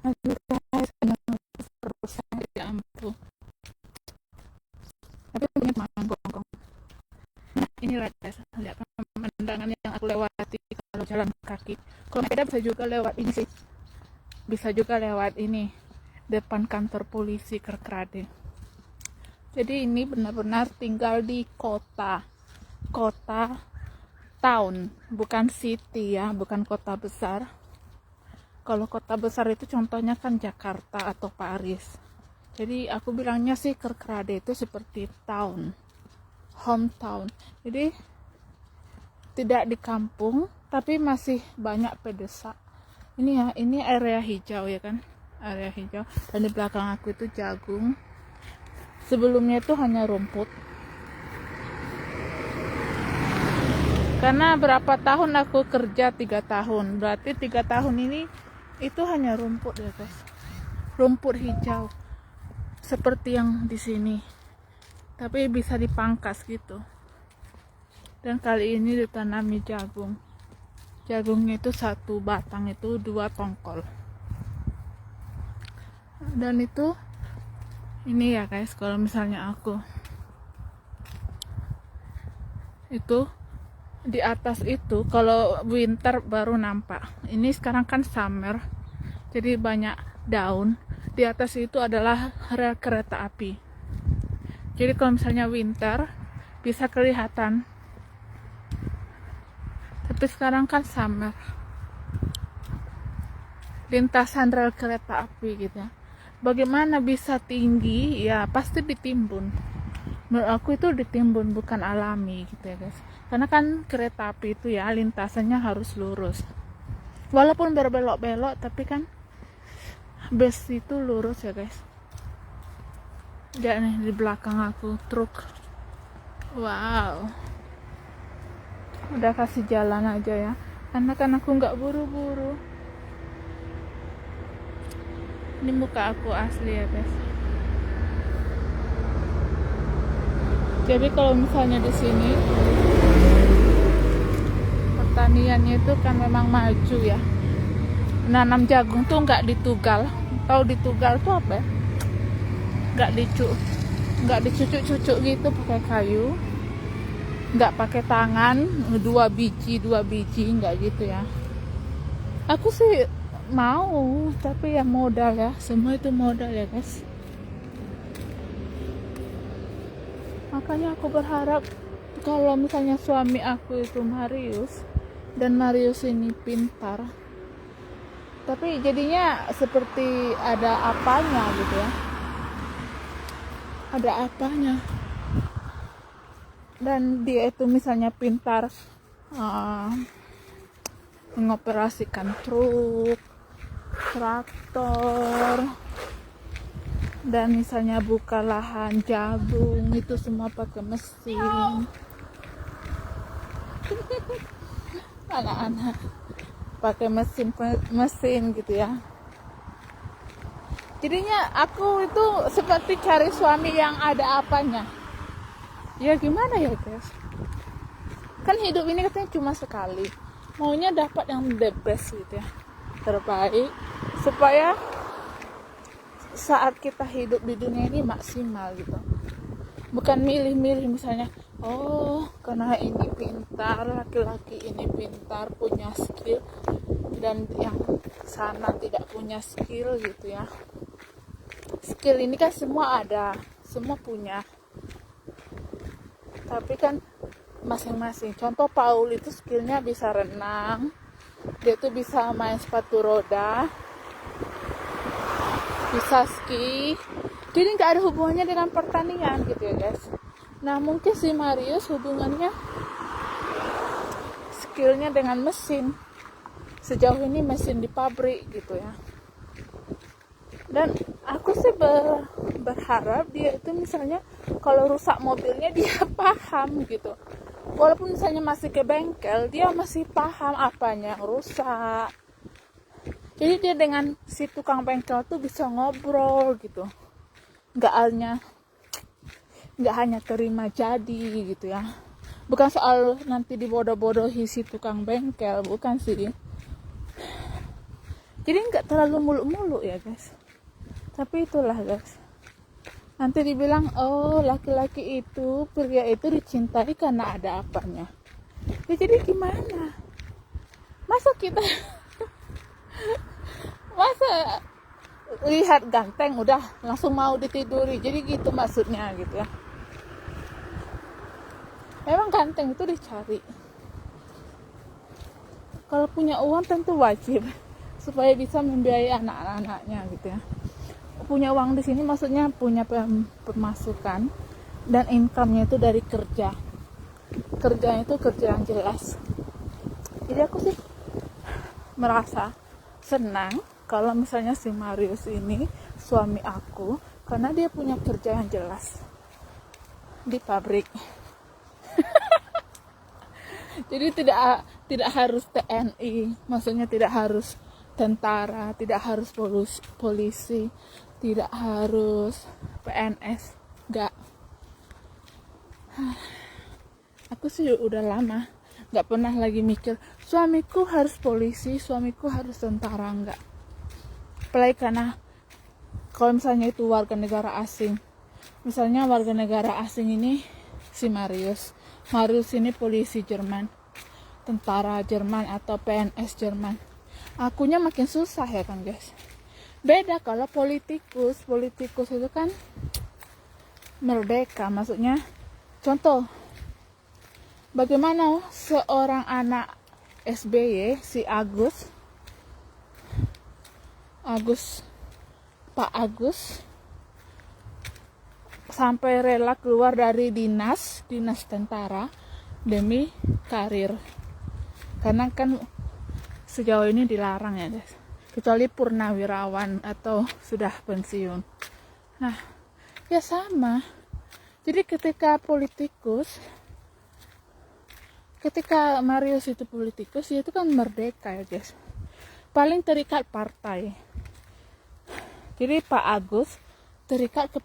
Aduh guys, persen ya ampun. Tapi ini makan gonggong. Nah inilah guys, lihat pemandangan yang aku lewati kalau jalan kaki. Kalau sepeda bisa juga lewat ini sih, bisa juga lewat ini depan kantor polisi Kerkrade. Jadi ini benar-benar tinggal di kota town, bukan city ya, bukan kota besar. Kalau kota besar itu contohnya kan Jakarta atau Paris. Jadi aku bilangnya sih Kerkrade itu seperti town, hometown. Jadi tidak di kampung, tapi masih banyak pedesaan. Ini ya, ini area hijau ya kan, area hijau. Dan di belakang aku itu jagung. Sebelumnya itu hanya rumput. Karena berapa tahun aku kerja, 3 tahun. Berarti 3 tahun ini itu hanya rumput ya guys. Rumput hijau. Seperti yang di sini. Tapi bisa dipangkas gitu. Dan kali ini ditanami jagung. Jagungnya itu 1 batang itu 2 tongkol. Dan itu ini ya guys, kalau misalnya aku itu di atas itu kalau winter baru nampak. Ini sekarang kan summer, jadi banyak daun. Di atas itu adalah rel kereta api. Jadi kalau misalnya winter bisa kelihatan. Tapi sekarang kan summer. Lintasan rel kereta api gitu ya. Bagaimana bisa tinggi? Ya pasti ditimbun. Menurut aku itu ditimbun, bukan alami gitu ya guys. Karena kan kereta api itu ya lintasannya harus lurus. Walaupun berbelok-belok tapi kan bus itu lurus ya guys. Dan nih di belakang aku truk. Wow. Udah kasih jalan aja ya. Karena kan aku nggak buru-buru. Ini muka aku asli ya guys. Jadi kalau misalnya di sini pertaniannya itu kan memang maju ya. Nanam jagung tuh nggak ditugal. Tahu ditugal tuh apa ya? Nggak dicucuk-cucuk gitu pakai kayu. Nggak pakai tangan, 2 biji nggak gitu ya. Aku sih mau, tapi ya modal ya. Semua itu modal ya guys. Makanya aku berharap kalau misalnya suami aku itu Marius, dan Marius ini pintar, tapi jadinya seperti ada apanya gitu ya, ada apanya. Dan dia itu misalnya pintar mengoperasikan truk, traktor, dan misalnya buka lahan jagung itu semua pakai mesin. Anak-anak pakai mesin gitu ya. Jadinya aku itu seperti cari suami yang ada apanya. Ya gimana ya guys, kan hidup ini katanya cuma sekali, maunya dapat yang the best gitu ya, terbaik, supaya saat kita hidup di dunia ini maksimal gitu. Bukan milih-milih misalnya, oh karena ini pintar, laki-laki ini pintar, punya skill, dan yang sana tidak punya skill gitu ya. Skill ini kan semua ada, semua punya, tapi kan masing-masing. Contoh Paul itu skillnya bisa renang, dia tuh bisa main sepatu roda, bisa ski, jadi nggak ada hubungannya dengan pertanian gitu ya guys. Nah mungkin si Marius hubungannya skillnya dengan mesin, sejauh ini mesin di pabrik gitu ya. Dan aku sih berharap dia itu misalnya kalau rusak mobilnya dia paham gitu, walaupun misalnya masih ke bengkel dia masih paham apanya yang rusak. Jadi dia dengan si tukang bengkel tuh bisa ngobrol gitu, nggak hanya terima jadi gitu ya. Bukan soal nanti dibodoh-bodohi si tukang bengkel, bukan sih. Jadi nggak terlalu muluk-muluk ya guys. Tapi itulah guys, nanti dibilang oh laki-laki itu, pria itu dicintai karena ada apanya. Ya jadi gimana? Masa kita masa lihat ganteng udah langsung mau ditiduri? Jadi gitu maksudnya gitu ya. Memang ganteng itu dicari. Kalau punya uang tentu wajib supaya bisa membiayai anak-anaknya gitu ya. Punya uang di sini maksudnya punya pemasukan dan income-nya itu dari kerja. Kerjanya itu kerja yang jelas. Jadi aku sih merasa senang kalau misalnya si Marius ini suami aku, karena dia punya kerja yang jelas di pabrik. Jadi tidak harus TNI, maksudnya tidak harus tentara, tidak harus polisi, tidak harus PNS, enggak. Aku sih udah lama nggak pernah lagi mikir suamiku harus polisi, suamiku harus tentara, enggak. Apalagi karena kalau misalnya itu warga negara asing, misalnya warga negara asing ini si Marius ini polisi Jerman, tentara Jerman atau PNS Jerman, akunya makin susah ya kan guys. Beda kalau politikus itu kan merdeka, maksudnya contoh bagaimana seorang anak SBY si Pak Agus sampai rela keluar dari dinas tentara demi karir, karena kan sejauh ini dilarang ya guys, kecuali purnawirawan atau sudah pensiun. Nah ya sama, jadi ketika Marius itu politikus, ya itu kan merdeka ya guys, paling terikat partai. Jadi Pak Agus terikat ke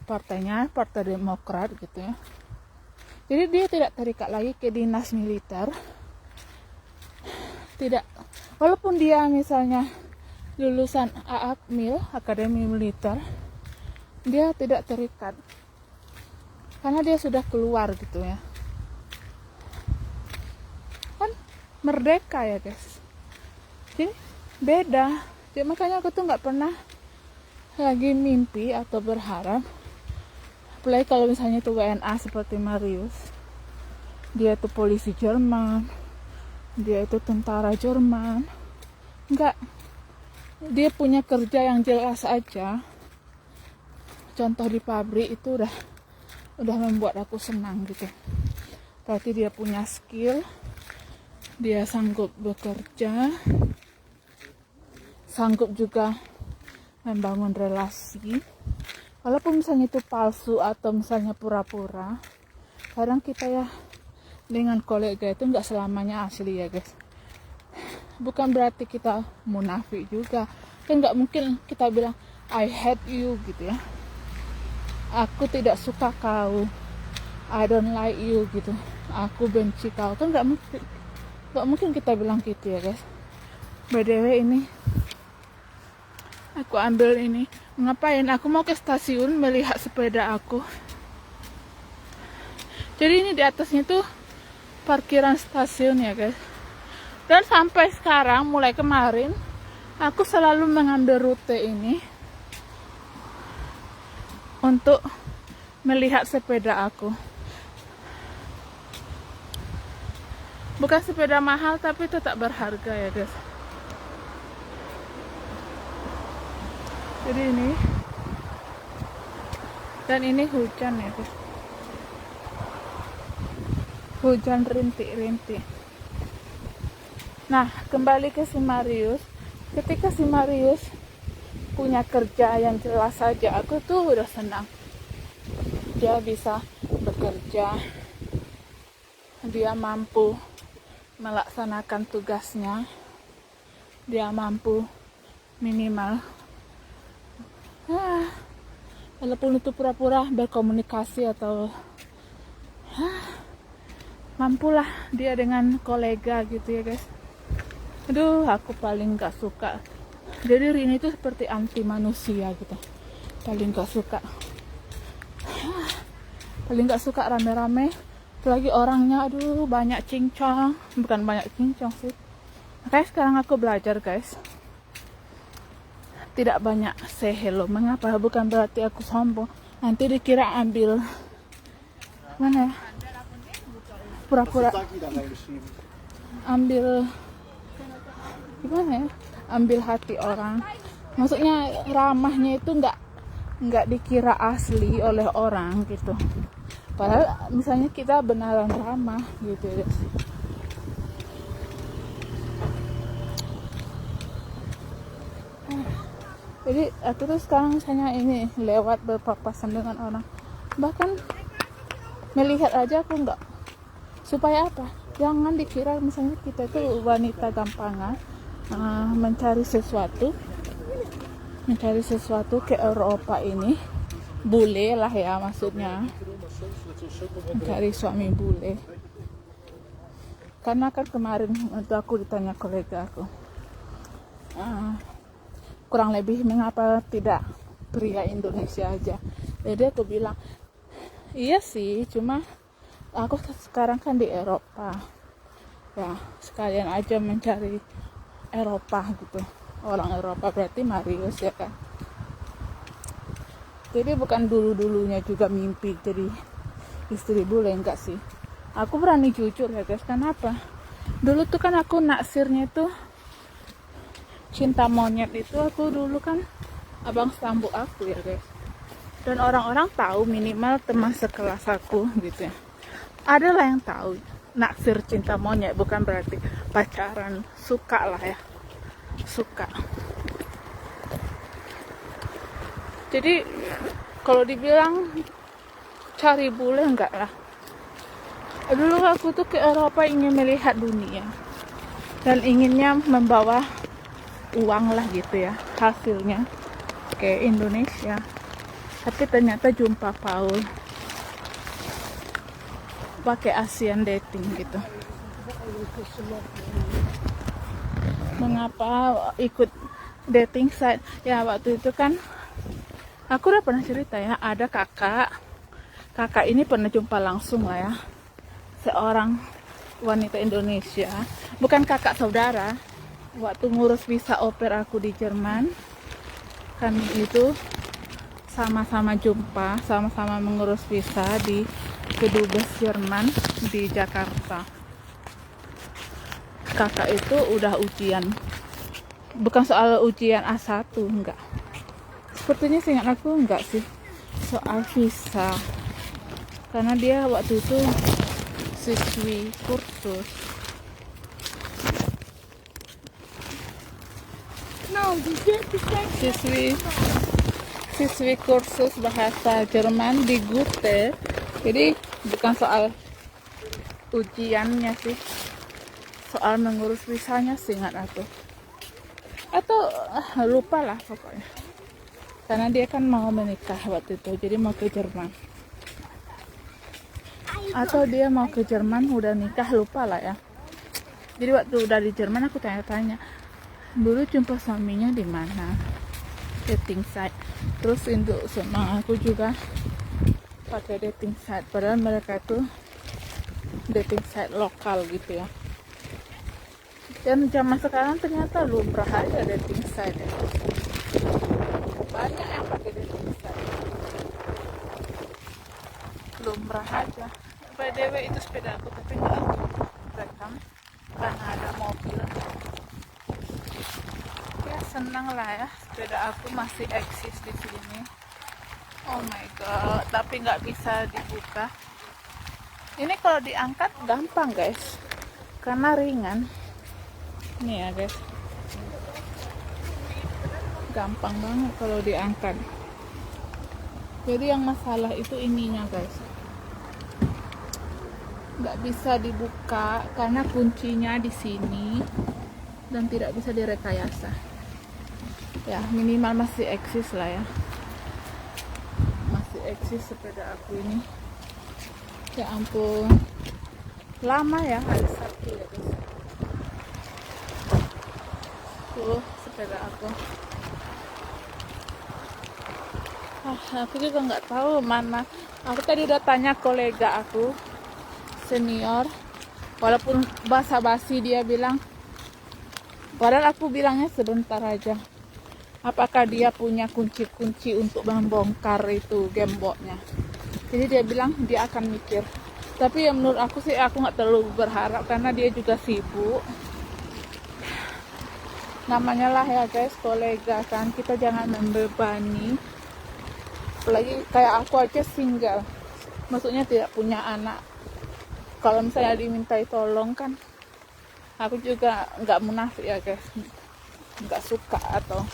partainya, Partai Demokrat gitu ya. Jadi dia tidak terikat lagi ke dinas militer. Tidak, walaupun dia misalnya lulusan AAKMIL, Akademi Militer, dia tidak terikat karena dia sudah keluar gitu ya. Kan merdeka ya guys. Jadi beda. Jadi makanya aku tuh nggak pernah lagi mimpi atau berharap, apalagi kalau misalnya itu WNA seperti Marius, dia itu polisi Jerman, dia itu tentara Jerman, enggak, dia punya kerja yang jelas aja. Contoh di pabrik itu udah membuat aku senang gitu. Berarti dia punya skill, dia sanggup bekerja, sanggup juga membangun relasi, walaupun misalnya itu palsu atau misalnya pura-pura. Kadang kita ya dengan kolega itu nggak selamanya asli ya guys. Bukan berarti kita munafik juga, kan nggak mungkin kita bilang I hate you gitu ya, aku tidak suka kau, I don't like you gitu, aku benci kau, kan nggak mungkin kita bilang gitu ya guys. By the way, ini aku ambil ini, ngapain? Aku mau ke stasiun melihat sepeda aku. Jadi ini di atasnya tuh parkiran stasiun ya guys. Dan sampai sekarang, mulai kemarin, aku selalu mengambil rute ini untuk melihat sepeda aku. Bukan sepeda mahal, tapi tetap berharga ya guys. Jadi ini, dan ini hujan ya guys, hujan rintik-rintik. Nah kembali ke si Marius, ketika si Marius punya kerja yang jelas saja, aku tuh udah senang. Dia bisa bekerja, dia mampu melaksanakan tugasnya, dia mampu minimal walaupun itu pura-pura berkomunikasi atau mampulah dia dengan kolega gitu ya guys. Aduh, aku paling gak suka Jadi Rini itu seperti anti manusia gitu, paling gak suka rame-rame, apalagi orangnya aduh banyak cincong, bukan banyak cincong sih. Makanya sekarang aku belajar guys, tidak banyak say hello. Mengapa? Bukan berarti aku sombong, nanti dikira ambil mana ya, pura-pura ambil gimana ya, ambil hati orang. Maksudnya ramahnya itu nggak dikira asli oleh orang gitu, padahal misalnya kita beneran ramah gitu ya. Jadi aku tuh sekarang misalnya ini lewat berpapasan dengan orang, bahkan melihat aja aku nggak, supaya apa, jangan dikira misalnya kita itu wanita gampangan mencari sesuatu ke Eropa ini, bule lah ya, maksudnya mencari suami bule. Karena kan kemarin waktu aku ditanya kolega aku, kurang lebih mengapa tidak pria Indonesia aja. Jadi aku bilang iya sih, cuma aku sekarang kan di Eropa ya, sekalian aja mencari Eropa gitu, orang Eropa berarti Marius ya kan. Jadi bukan dulunya juga mimpi jadi istri bule, enggak sih. Aku berani jujur ya guys. Kenapa? Dulu tuh kan aku naksirnya tuh cinta monyet itu, aku dulu kan abang sambuk aku ya guys, dan orang-orang tahu, minimal teman sekelas aku gitu ya, ada lah yang tahu naksir cinta monyet, bukan berarti pacaran, suka lah ya, suka. Jadi kalau dibilang cari bule, enggak lah. Dulu aku tuh ke Eropa ingin melihat dunia dan inginnya membawa uang lah gitu ya, hasilnya ke Indonesia. Tapi ternyata jumpa Paul pakai Asian dating gitu. Mengapa ikut dating site? Ya waktu itu kan aku udah pernah cerita ya, ada kakak ini pernah jumpa langsung lah ya, seorang wanita Indonesia, bukan kakak saudara. Waktu ngurus visa au pair aku di Jerman kan, itu sama-sama jumpa, sama-sama mengurus visa di kedubes Jerman di Jakarta. Kakak itu udah ujian, bukan soal ujian A1, enggak, sepertinya seingat aku enggak sih, soal visa, karena dia waktu itu siswi kursus. Siswi kursus bahasa Jerman di Goethe. Jadi bukan soal ujiannya sih, soal mengurus visanya sih ingat aku, atau lupa lah pokoknya, karena dia kan mau menikah waktu itu, jadi mau ke Jerman, atau dia mau ke Jerman udah nikah, lupa lah ya. Jadi waktu udah di Jerman aku tanya-tanya, dulu jumpa suaminya di mana, dating site. Terus untuk sama aku juga pakai dating site, padahal mereka tuh dating site lokal gitu ya. Dan zaman sekarang ternyata lumrah aja dating site ya. Banyak yang pakai dating site, lumrah aja. By the way, itu sepeda aku, tapi nggak aku rekam karena ada mobil. Ya senang lah ya, sepeda aku masih eksis di sini. Oh my god, tapi nggak bisa dibuka. Ini kalau diangkat gampang guys, karena ringan. Nih ya guys, gampang banget kalau diangkat. Jadi yang masalah itu ininya guys, nggak bisa dibuka karena kuncinya di sini dan tidak bisa direkayasa. Ya minimal masih eksis lah ya, masih eksis sepeda aku ini. Ya ampun, lama ya, hari Sabtu ya guys. Tuh sepeda aku. Aku juga nggak tahu mana. Aku tadi udah tanya kolega aku senior, walaupun basa-basi dia bilang, padahal aku bilangnya sebentar aja. Apakah dia punya kunci-kunci untuk membongkar itu gemboknya? Jadi dia bilang dia akan mikir. Tapi ya menurut aku sih aku nggak terlalu berharap karena dia juga sibuk. Namanya lah ya guys, kolega kan, kita jangan membebani. Apalagi kayak aku aja single, maksudnya tidak punya anak. Kalau misalnya dimintai tolong kan, aku juga nggak munafik ya guys, nggak suka atau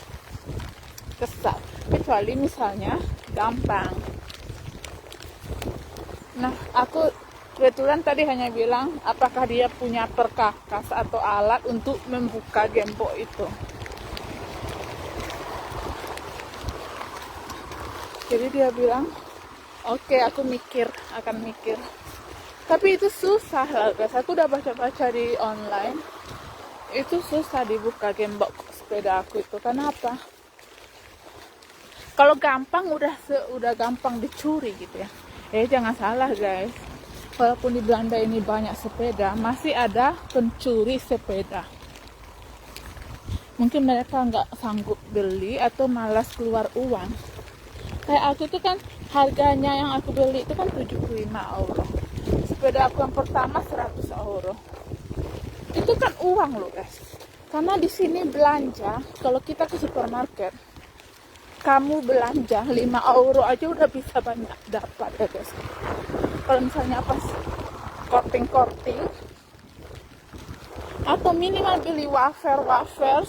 kesal, kecuali misalnya gampang. Nah, aku kebetulan tadi hanya bilang apakah dia punya perkakas atau alat untuk membuka gembok itu. Jadi dia bilang, oke, aku akan mikir. Tapi itu susah lah guys, aku udah baca-baca di online, itu susah dibuka gembok sepeda aku itu. Kenapa? Kalau gampang udah gampang dicuri gitu ya. Jangan salah guys, walaupun di Belanda ini banyak sepeda, masih ada pencuri sepeda. Mungkin mereka nggak sanggup beli atau malas keluar uang. Kayak aku tuh kan, harganya yang aku beli itu kan 75 euro. Sepeda aku yang pertama 100 euro. Itu kan uang loh guys. Karena di sini belanja, kalau kita ke supermarket, kamu belanja 5 euro aja udah bisa banyak dapat ya guys. Kalau misalnya pas korting atau minimal beli wafer,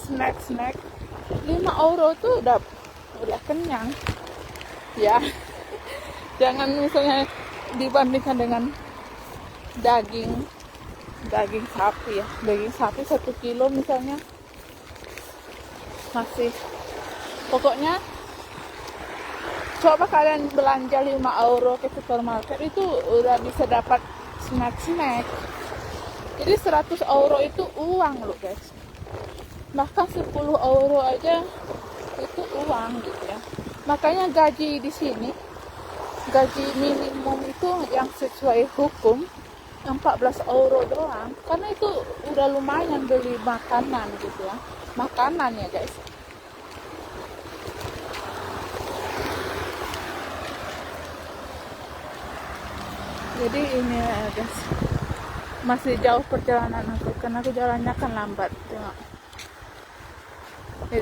snack 5 euro tuh udah kenyang ya. Jangan misalnya dibandingkan dengan daging sapi ya. Daging sapi 1 kilo misalnya masih, pokoknya coba kalian belanja 5 euro ke supermarket, itu udah bisa dapat snack. Jadi 100 euro itu uang loh guys. Bahkan 10 euro aja itu uang gitu ya. Makanya gaji di sini, gaji minimum itu yang sesuai hukum 14 euro doang. Karena itu udah lumayan beli makanan gitu ya. Makanan ya guys. Jadi ini ya guys, masih jauh perjalanan aku, karena aku jalannya kan lambat. Tengok.